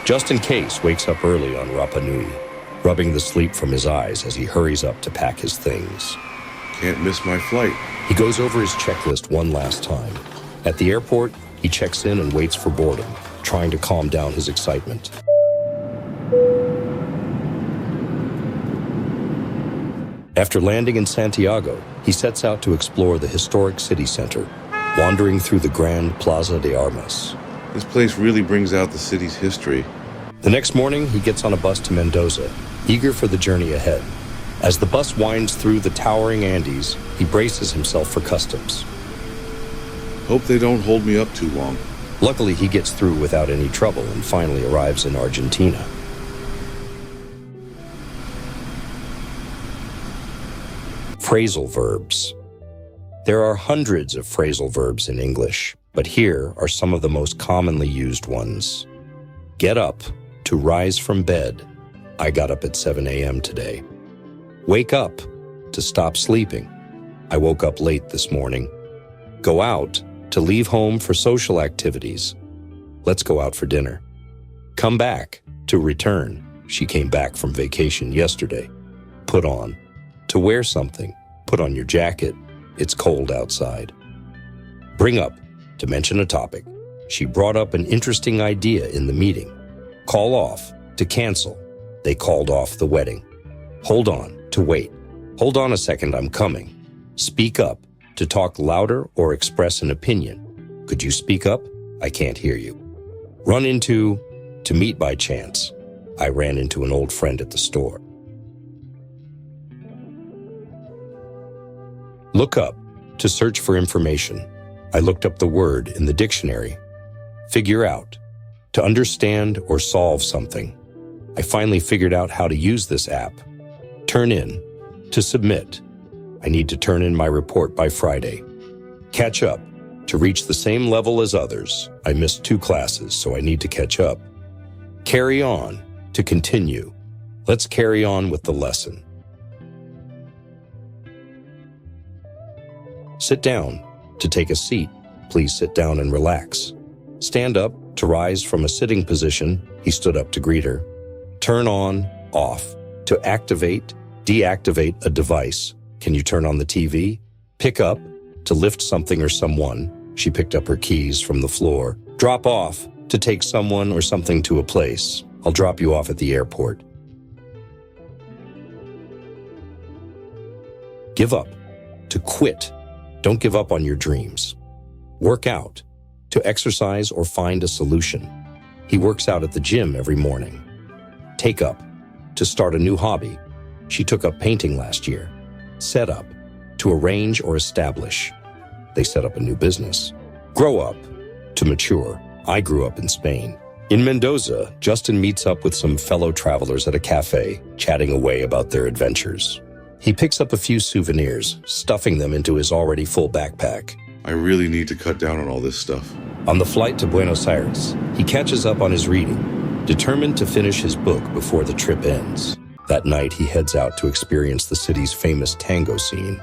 Just in case wakes up early on Rapa Nui, rubbing the sleep from his eyes as he hurries up to pack his things. Can't miss my flight. He goes over his checklist one last time. At the airport, he checks in and waits for boarding, trying to calm down his excitement. After landing in Santiago, he sets out to explore the historic city center, wandering through the grand Plaza de Armas. This place really brings out the city's history. The next morning, he gets on a bus to Mendoza, eager for the journey ahead. As the bus winds through the towering Andes, he braces himself for customs. Hope they don't hold me up too long. Luckily, he gets through without any trouble and finally arrives in Argentina. Phrasal verbs. There are hundreds of phrasal verbs in English, but here are some of the most commonly used ones. Get up, to rise from bed. I got up at 7 a.m. today. Wake up, to stop sleeping. I woke up late this morning. Go out, to leave home for social activities. Let's go out for dinner. Come back, to return. She came back from vacation yesterday. Put on, to wear something. Put on your jacket. It's cold outside. Bring up, to mention a topic. She brought up an interesting idea in the meeting. Call off, to cancel. They called off the wedding. Hold on, to wait. Hold on a second, I'm coming. Speak up, to talk louder or express an opinion. Could you speak up? I can't hear you. Run into, to meet by chance. I ran into an old friend at the store. Look up, to search for information. I looked up the word in the dictionary. Figure out, to understand or solve something. I finally figured out how to use this app. Turn in, to submit. I need to turn in my report by Friday. Catch up, to reach the same level as others. I missed 2 classes, so I need to catch up. Carry on, to continue. Let's carry on with the lesson. Sit down, to take a seat. Please sit down and relax. Stand up, to rise from a sitting position. He stood up to greet her. Turn on, off, to activate, deactivate a device. Can you turn on the TV? Pick up, to lift something or someone. She picked up her keys from the floor. Drop off, to take someone or something to a place. I'll drop you off at the airport. Give up, to quit. Don't give up on your dreams. Work out, to exercise or find a solution. He works out at the gym every morning. Take up, to start a new hobby. She took up painting last year. Set up, to arrange or establish. They set up a new business. Grow up, to mature. I grew up in Spain. In Mendoza, Justin meets up with some fellow travelers at a cafe, chatting away about their adventures. He picks up a few souvenirs, stuffing them into his already full backpack. I really need to cut down on all this stuff. On the flight to Buenos Aires, he catches up on his reading, determined to finish his book before the trip ends. That night, he heads out to experience the city's famous tango scene.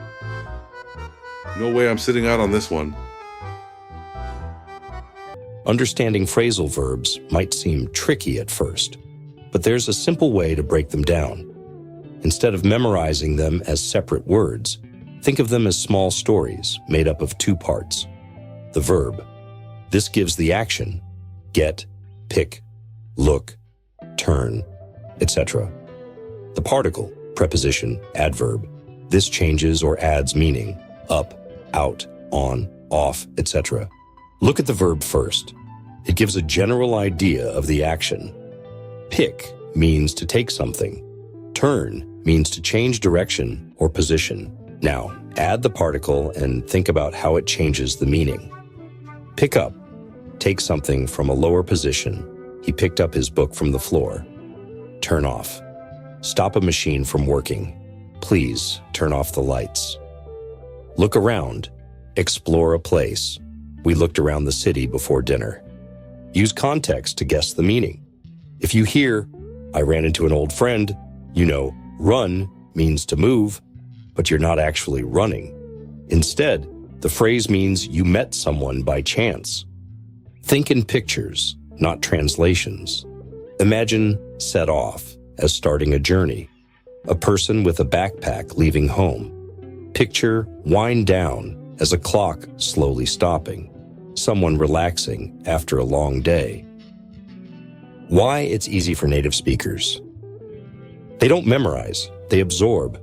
No way I'm sitting out on this one. Understanding phrasal verbs might seem tricky at first, but there's a simple way to break them down. Instead of memorizing them as separate words, think of them as small stories made up of 2 parts. The verb. This gives the action, get, pick, look, turn, etc. The particle, preposition, adverb. This changes or adds meaning, up, out, on, off, etc. Look at the verb first. It gives a general idea of the action. Pick means to take something. Turn means to change direction or position. Now, add the particle and think about how it changes the meaning. Pick up. Take something from a lower position. He picked up his book from the floor. Turn off. Stop a machine from working. Please turn off the lights. Look around. Explore a place. We looked around the city before dinner. Use context to guess the meaning. If you hear, I ran into an old friend, you know, run means to move, but you're not actually running. Instead, the phrase means you met someone by chance. Think in pictures, not translations. Imagine set off as starting a journey, a person with a backpack leaving home. Picture wind down as a clock slowly stopping, someone relaxing after a long day. Why it's easy for native speakers. They don't memorize, they absorb.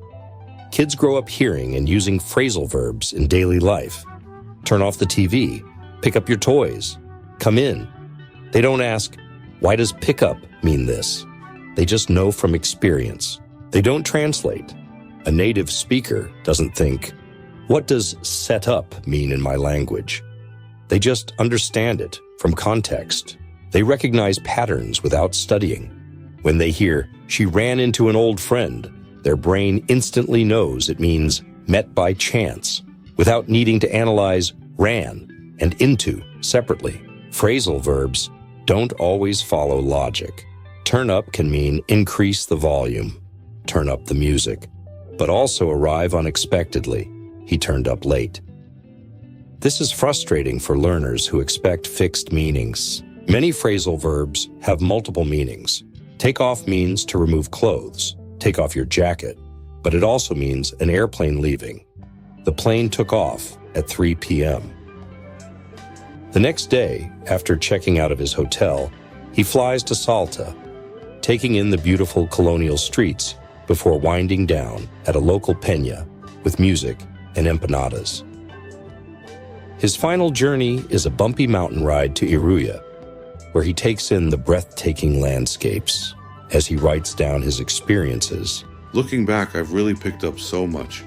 Kids grow up hearing and using phrasal verbs in daily life. Turn off the TV, pick up your toys, come in. They don't ask, why does pick up mean this? They just know from experience. They don't translate. A native speaker doesn't think, what does set up mean in my language? They just understand it from context. They recognize patterns without studying. When they hear, she ran into an old friend, their brain instantly knows it means met by chance, without needing to analyze ran and into separately. Phrasal verbs don't always follow logic. Turn up can mean increase the volume, turn up the music, but also arrive unexpectedly. He turned up late. This is frustrating for learners who expect fixed meanings. Many phrasal verbs have multiple meanings. Take off means to remove clothes, take off your jacket, but it also means an airplane leaving. The plane took off at 3 p.m. The next day, after checking out of his hotel, he flies to Salta, taking in the beautiful colonial streets before winding down at a local peña with music and empanadas. His final journey is a bumpy mountain ride to Iruya, where he takes in the breathtaking landscapes as he writes down his experiences. Looking back, I've really picked up so much.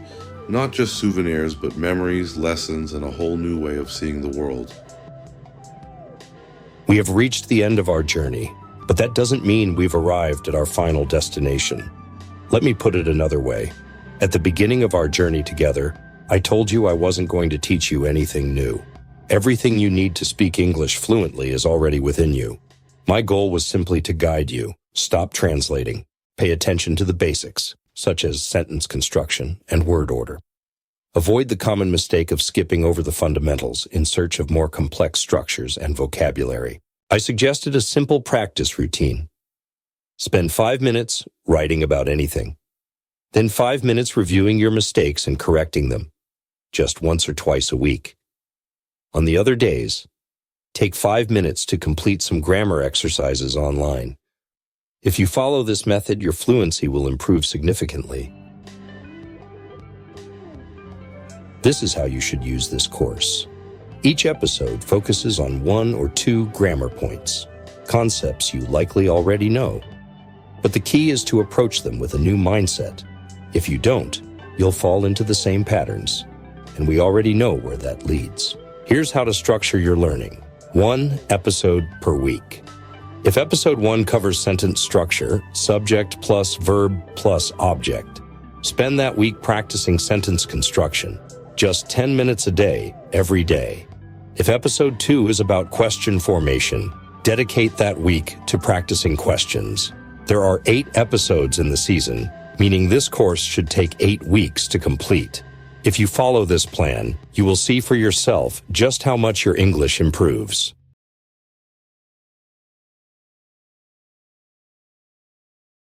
Not just souvenirs, but memories, lessons, and a whole new way of seeing the world. We have reached the end of our journey, but that doesn't mean we've arrived at our final destination. Let me put it another way. At the beginning of our journey together, I told you I wasn't going to teach you anything new. Everything you need to speak English fluently is already within you. My goal was simply to guide you. Stop translating. Pay attention to the basics, such as sentence construction and word order. Avoid the common mistake of skipping over the fundamentals in search of more complex structures and vocabulary. I suggested a simple practice routine. Spend 5 minutes writing about anything. Then 5 minutes reviewing your mistakes and correcting them, just once or twice a week. On the other days, take 5 minutes to complete some grammar exercises online. If you follow this method, your fluency will improve significantly. This is how you should use this course. Each episode focuses on 1 or 2 grammar points, concepts you likely already know. But the key is to approach them with a new mindset. If you don't, you'll fall into the same patterns, and we already know where that leads. Here's how to structure your learning. 1 episode per week. If episode 1 covers sentence structure, subject plus verb plus object, spend that week practicing sentence construction. Just 10 minutes a day, every day. If episode 2 is about question formation, dedicate that week to practicing questions. There are 8 episodes in the season, meaning this course should take 8 weeks to complete. If you follow this plan, you will see for yourself just how much your English improves.